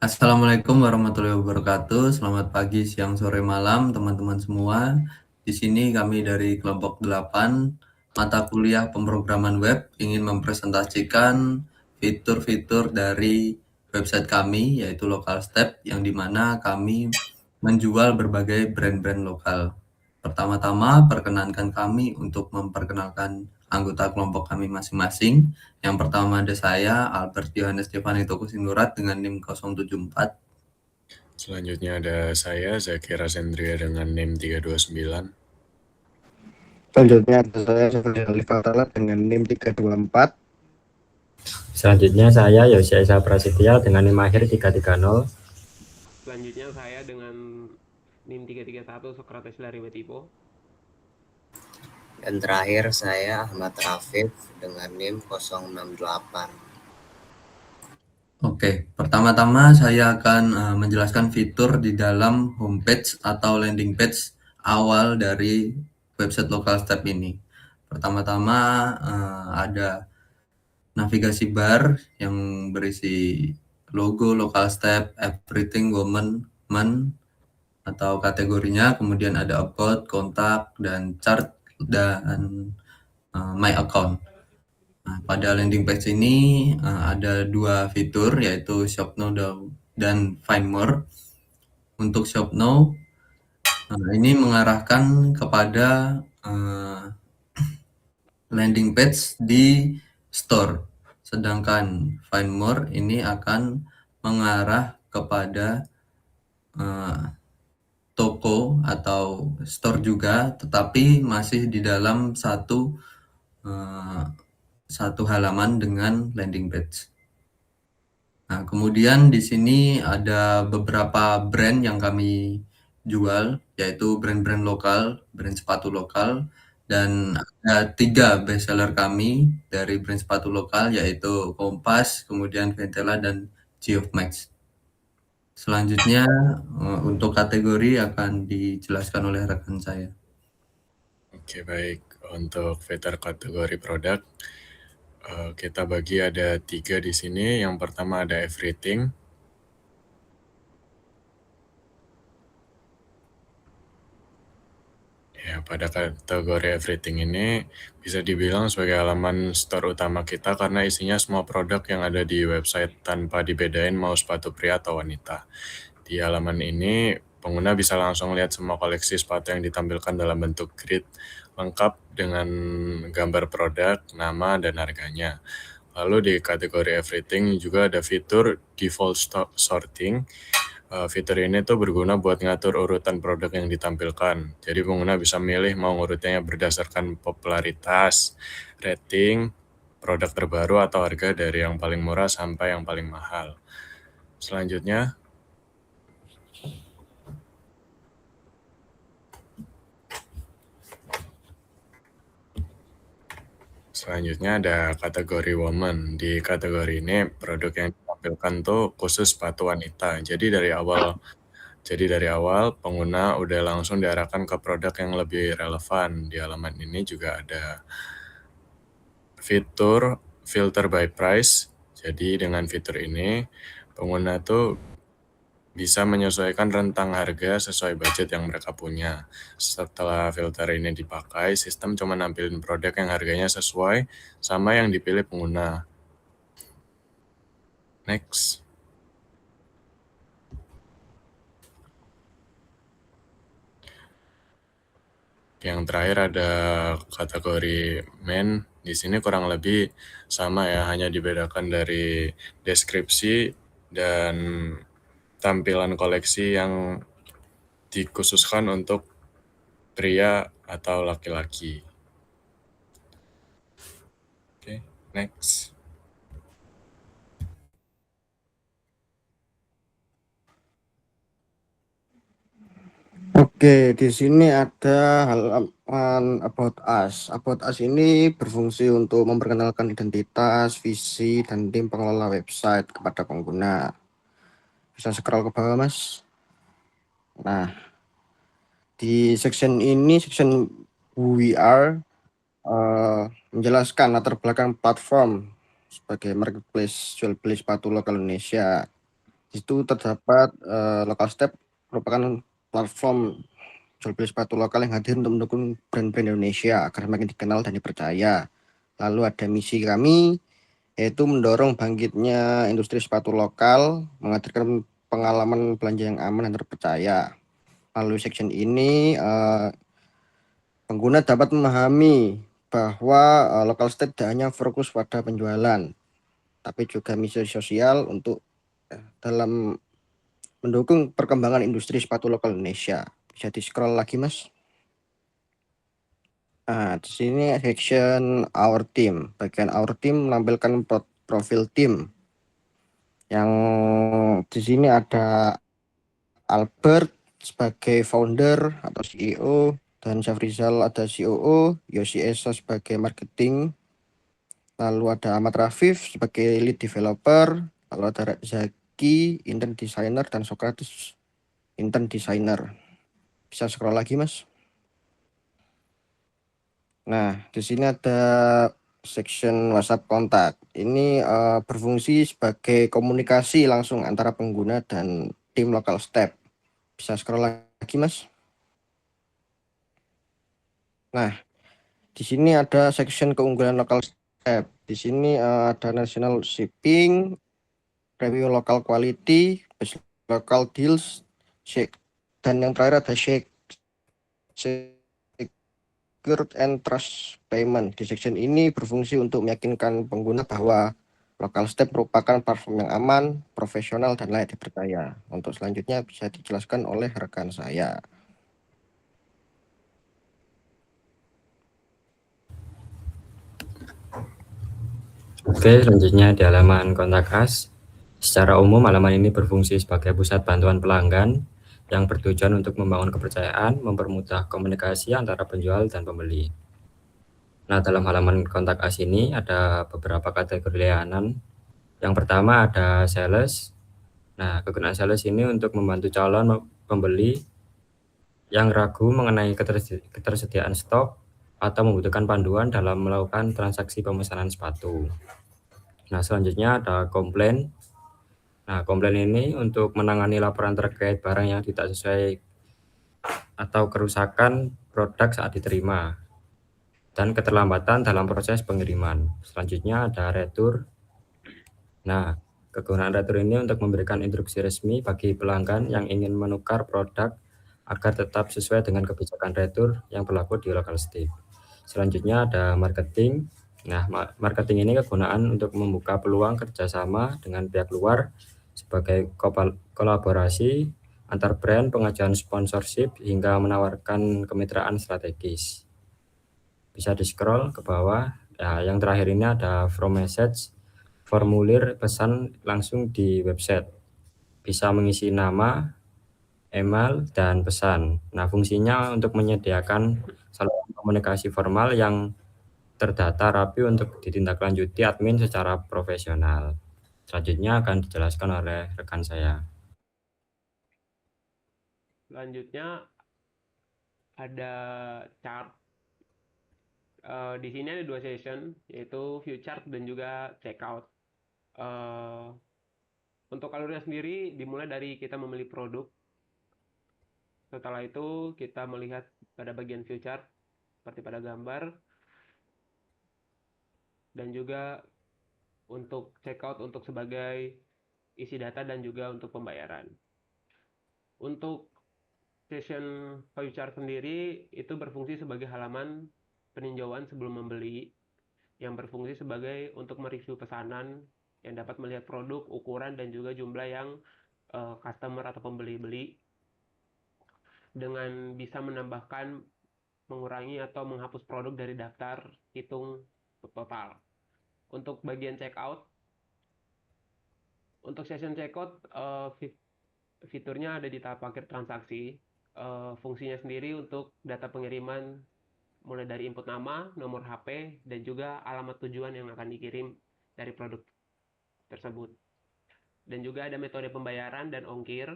Assalamualaikum warahmatullahi wabarakatuh. Selamat pagi, siang, sore, malam, teman-teman semua. Di sini kami dari kelompok 8 mata kuliah pemrograman web ingin mempresentasikan fitur-fitur dari website kami, yaitu Local Step, yang dimana kami menjual berbagai brand-brand lokal. Pertama-tama, perkenankan kami untuk memperkenalkan anggota kelompok kami masing-masing. Yang pertama ada saya, Albert Yohanes Stefani Toko Sinurat dengan NIM 074. Selanjutnya ada saya, Zaki Rasendria dengan NIM 329. Selanjutnya ada saya, Syafri Alif Fatala dengan NIM 324. Selanjutnya saya, Yosia Esa Prasetya dengan NIM akhir 330. Selanjutnya saya dengan NIM 331 Sokrates Laribetipo. Dan terakhir saya Ahmad Rafif dengan NIM 068. Oke, pertama-tama saya akan menjelaskan fitur di dalam homepage atau landing page awal dari website Local Step ini. Pertama-tama ada navigasi bar yang berisi logo Local Step, Everything Woman, Men, atau kategorinya, kemudian ada about, kontak, dan chart, dan my account. Nah, pada landing page ini ada dua fitur, yaitu Shop Now dan Find More. Untuk Shop Now, ini mengarahkan kepada landing page di store, sedangkan Find More ini akan mengarah kepada toko atau store juga, tetapi masih di dalam satu halaman dengan landing page. Nah, kemudian di sini ada beberapa brand yang kami jual, yaitu brand-brand lokal, brand sepatu lokal, dan ada 3 bestseller kami dari brand sepatu lokal, yaitu Kompas, kemudian Ventela, dan Geoff Max. Selanjutnya untuk kategori akan dijelaskan oleh rekan saya. Oke, baik. Untuk fitur kategori produk, kita bagi ada 3 di sini. Yang pertama ada Everything. Ya, pada kategori Everything ini bisa dibilang sebagai halaman store utama kita karena isinya semua produk yang ada di website tanpa dibedain mau sepatu pria atau wanita. Di halaman ini, pengguna bisa langsung lihat semua koleksi sepatu yang ditampilkan dalam bentuk grid lengkap dengan gambar produk, nama, dan harganya. Lalu di kategori Everything juga ada fitur Default Sorting. Fitur ini tuh berguna buat ngatur urutan produk yang ditampilkan. Jadi pengguna bisa milih mau ngurutnya berdasarkan popularitas, rating, produk terbaru, atau harga dari yang paling murah sampai yang paling mahal. Selanjutnya, ada kategori woman. Di kategori ini produk yang ditampilkan tuh khusus sepatu wanita. Jadi dari awal pengguna udah langsung diarahkan ke produk yang lebih relevan. Di halaman ini juga ada fitur filter by price. Jadi dengan fitur ini pengguna tuh bisa menyesuaikan rentang harga sesuai budget yang mereka punya. Setelah filter ini dipakai, sistem cuma nampilin produk yang harganya sesuai sama yang dipilih pengguna. Next. Yang terakhir ada kategori men. Di sini kurang lebih sama ya, hanya dibedakan dari deskripsi dan tampilan koleksi yang dikhususkan untuk pria atau laki-laki. Oke, next. Oke, di sini ada halaman About Us. About Us ini berfungsi untuk memperkenalkan identitas, visi, dan tim pengelola website kepada pengguna. Bisa scroll ke bawah, Mas. Nah, di section ini, section Who We Are, menjelaskan latar belakang platform sebagai marketplace jual beli sepatu lokal Indonesia. Di situ terdapat Local Step merupakan platform jual beli sepatu lokal yang hadir untuk mendukung brand-brand Indonesia agar semakin dikenal dan dipercaya. Lalu ada misi kami, yaitu mendorong bangkitnya industri sepatu lokal, menghadirkan pengalaman belanja yang aman dan terpercaya. Lalu section ini pengguna dapat memahami bahwa Local Step tidak hanya fokus pada penjualan, tapi juga misi sosial untuk dalam mendukung perkembangan industri sepatu lokal Indonesia. Bisa di-scroll lagi, Mas. Nah, di sini section Our Team. Bagian Our Team menampilkan profil tim. Yang di sini ada Albert sebagai founder atau CEO, dan Syafrizal ada COO, Yosi Esa sebagai marketing, lalu ada Ahmad Rafif sebagai lead developer, lalu ada Zaki, intern designer, dan Sokrates, intern designer. Bisa scroll lagi, Mas. Nah, di sini ada section WhatsApp kontak. Ini berfungsi sebagai komunikasi langsung antara pengguna dan tim Local Step. Bisa scroll lagi, Mas. Nah, di sini ada section keunggulan Local Step. Di sini ada national shipping, review local quality, best local deals, shake, dan yang terakhir ada secure and trust payment. Di section ini berfungsi untuk meyakinkan pengguna bahwa Local Step merupakan platform yang aman, profesional, dan layak dipercaya. Untuk selanjutnya bisa dijelaskan oleh rekan saya. Oke, selanjutnya di halaman kontak us. Secara umum, halaman ini berfungsi sebagai pusat bantuan pelanggan yang bertujuan untuk membangun kepercayaan, mempermudah komunikasi antara penjual dan pembeli. Nah, dalam halaman kontak us ini ada beberapa kategori layanan. Yang pertama ada sales. Nah, kegunaan sales ini untuk membantu calon pembeli yang ragu mengenai ketersediaan stok atau membutuhkan panduan dalam melakukan transaksi pemesanan sepatu. Nah, selanjutnya ada komplain. Nah, komplain ini untuk menangani laporan terkait barang yang tidak sesuai atau kerusakan produk saat diterima dan keterlambatan dalam proses pengiriman. Selanjutnya ada retur. Nah, kegunaan retur ini untuk memberikan instruksi resmi bagi pelanggan yang ingin menukar produk agar tetap sesuai dengan kebijakan retur yang berlaku di Local Step. Selanjutnya ada marketing. Nah, marketing ini kegunaan untuk membuka peluang kerjasama dengan pihak luar sebagai kolaborasi antar brand, pengajuan sponsorship, hingga menawarkan kemitraan strategis. Bisa di-scroll ke bawah. Nah, yang terakhir ini ada from message, formulir pesan langsung di website. Bisa mengisi nama, email, dan pesan. Nah, fungsinya untuk menyediakan saluran komunikasi formal yang terdata rapi untuk ditindaklanjuti admin secara profesional. Selanjutnya akan dijelaskan oleh rekan saya. Selanjutnya ada chart. Di sini ada 2 session, yaitu view chart dan juga checkout. Untuk alurnya sendiri dimulai dari kita memilih produk. Setelah itu kita melihat pada bagian view chart seperti pada gambar, dan juga untuk checkout untuk sebagai isi data dan juga untuk pembayaran. Untuk session view chart sendiri itu berfungsi sebagai halaman peninjauan sebelum membeli, yang berfungsi sebagai untuk mereview pesanan, yang dapat melihat produk, ukuran, dan juga jumlah yang customer atau pembeli beli, dengan bisa menambahkan, mengurangi, atau menghapus produk dari daftar hitung total. Untuk bagian checkout, untuk session checkout, fiturnya ada di tahap akhir transaksi. Fungsinya sendiri untuk data pengiriman mulai dari input nama, nomor HP, dan juga alamat tujuan yang akan dikirim dari produk tersebut. Dan juga ada metode pembayaran dan ongkir.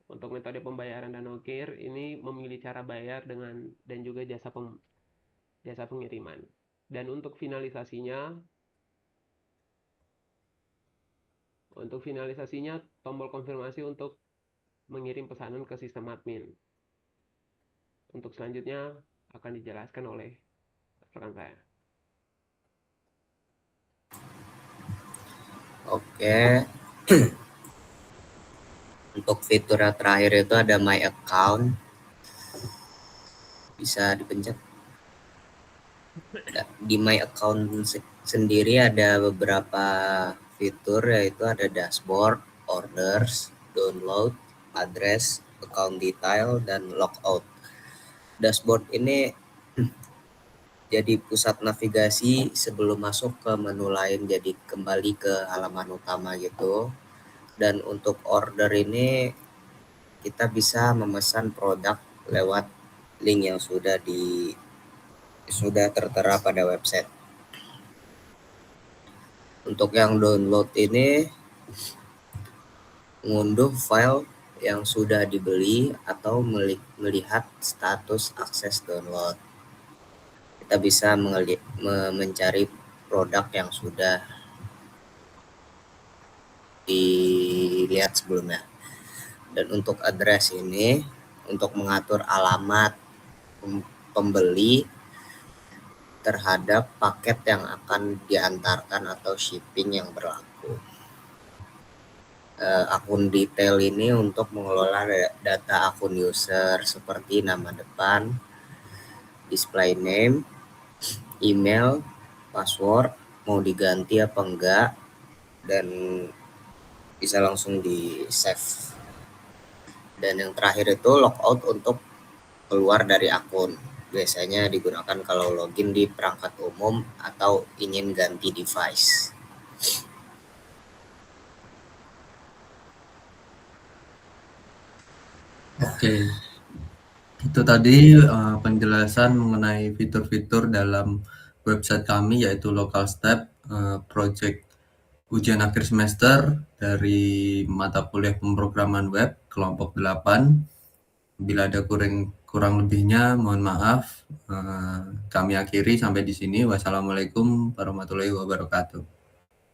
Untuk metode pembayaran dan ongkir ini memilih cara bayar dan juga jasa pengiriman. Dan untuk finalisasinya Untuk finalisasinya, tombol konfirmasi untuk mengirim pesanan ke sistem admin. Untuk selanjutnya akan dijelaskan oleh rekan saya. Oke. Untuk fitur yang terakhir itu ada My Account. Bisa dipencet. Di My Account sendiri ada beberapa fitur, yaitu ada dashboard, orders, download, address, account detail, dan logout. Dashboard ini jadi pusat navigasi sebelum masuk ke menu lain, jadi kembali ke halaman utama gitu. Dan untuk order ini kita bisa memesan produk lewat link yang sudah tertera pada website. Untuk yang download ini mengunduh file yang sudah dibeli atau melihat status akses download. Kita bisa mencari produk yang sudah dilihat sebelumnya. Dan untuk address ini untuk mengatur alamat pembeli terhadap paket yang akan diantarkan atau shipping yang berlaku. Akun detail ini untuk mengelola data akun user seperti nama depan, display name, email, password, mau diganti apa enggak, dan bisa langsung di save. Dan yang terakhir itu logout untuk keluar dari akun. Biasanya digunakan kalau login di perangkat umum atau ingin ganti device. Oke, itu tadi penjelasan mengenai fitur-fitur dalam website kami, yaitu Local Step, project ujian akhir semester dari mata kuliah pemrograman web kelompok 8. Bila ada kurang lebihnya mohon maaf. Kami akhiri sampai di sini. Wassalamualaikum warahmatullahi wabarakatuh.